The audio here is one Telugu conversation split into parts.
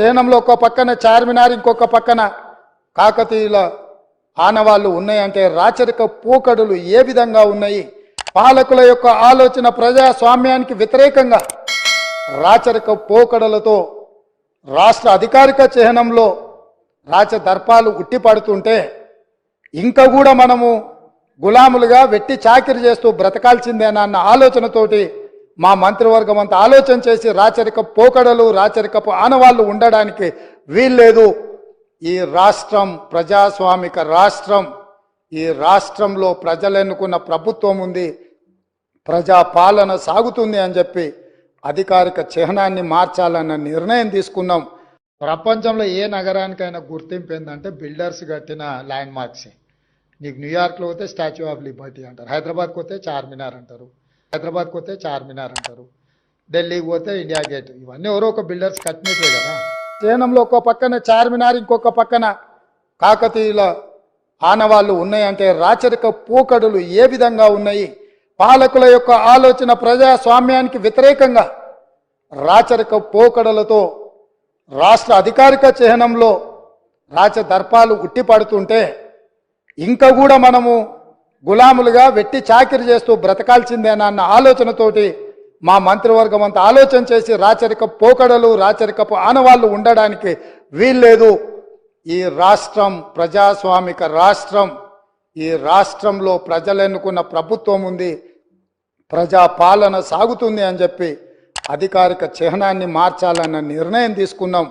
సేనంలో ఒక పక్కన చార్మినార్, ఇంకొక పక్కన కాకతీయుల ఆనవాళ్లు ఉన్నాయంటే రాచరిక పోకడులు ఏ విధంగా ఉన్నాయి? పాలకుల యొక్క ఆలోచన ప్రజాస్వామ్యానికి వ్యతిరేకంగా రాచరిక పోకడలతో రాష్ట్ర అధికారిక చిహ్నంలో రాజదర్పాలు ఉట్టిపడుతుంటే ఇంకా కూడా మనము గులాములుగా వెట్టి చాకిరి చేస్తూ బ్రతకాల్సిందేనా అన్న ఆలోచనతోటి మా మంత్రివర్గం అంతా ఆలోచన చేసి రాచరిక పోకడలు, రాచరికపు ఆనవాళ్లు ఉండడానికి వీల్లేదు. ఈ రాష్ట్రం ప్రజాస్వామిక రాష్ట్రం. ఈ రాష్ట్రంలో ప్రజలు ఎన్నుకున్న ప్రభుత్వం ఉంది, ప్రజా పాలన సాగుతుంది అని చెప్పి అధికారిక చిహ్నాన్ని మార్చాలన్న నిర్ణయం తీసుకున్నాం. ప్రపంచంలో ఏ నగరానికైనా గుర్తింపు ఏంటంటే బిల్డర్స్ కట్టిన ల్యాండ్ మార్క్స్. నీకు న్యూయార్క్లో పోతే స్టాచ్యూ ఆఫ్ లిబర్టీ అంటారు, హైదరాబాద్కి పోతే చార్మినార్ అంటారు, ఢిల్లీకి పోతే ఇండియా గేట్. ఇవన్నీ ఎవరో ఒక బిల్డర్స్ కట్టినట్లే కదా. సేనంలో ఒక పక్కన చార్మినార్, ఇంకొక పక్కన కాకతీయుల ఆనవాళ్లు ఉన్నాయంటే రాచరిక పోకడులు ఏ విధంగా ఉన్నాయి? పాలకుల యొక్క ఆలోచన ప్రజాస్వామ్యానికి వ్యతిరేకంగా రాచరిక పోకడలతో రాష్ట్ర అధికారిక చిహ్నంలో రాజదర్పాలు ఉట్టిపడుతుంటే ఇంకా కూడా మనము గులాములుగా వెట్టి చాకిరి చేస్తూ బ్రతకాల్సిందేనా అన్న ఆలోచనతోటి మా మంత్రివర్గం అంతా ఆలోచన చేసి రాచరిక పోకడలు, రాచరికపు ఆనవాళ్లు ఉండడానికి వీల్లేదు. ఈ రాష్ట్రం ప్రజాస్వామిక రాష్ట్రం. ఈ రాష్ట్రంలో ప్రజలు ఎన్నుకున్న ప్రభుత్వం ఉంది, ప్రజా పాలన సాగుతుంది అని చెప్పి అధికారిక చిహ్నాన్ని మార్చాలన్న నిర్ణయం తీసుకున్నాం.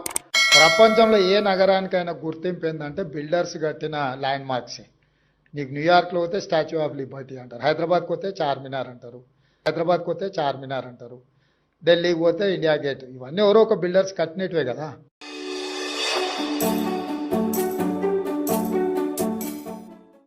ప్రపంచంలో ఏ నగరానికైనా గుర్తింపు ఏంటంటే బిల్డర్స్ కట్టిన ల్యాండ్ మార్క్స్. నీకు న్యూయార్క్లో పోతే స్టాచ్యూ ఆఫ్ లిబర్టీ అంటారు, హైదరాబాద్కి పోతే చార్మినార్ అంటారు, ఢిల్లీకి పోతే ఇండియా గేట్. ఇవన్నీ ఎవరో ఒక బిల్డర్స్ కట్టినట్వే కదా.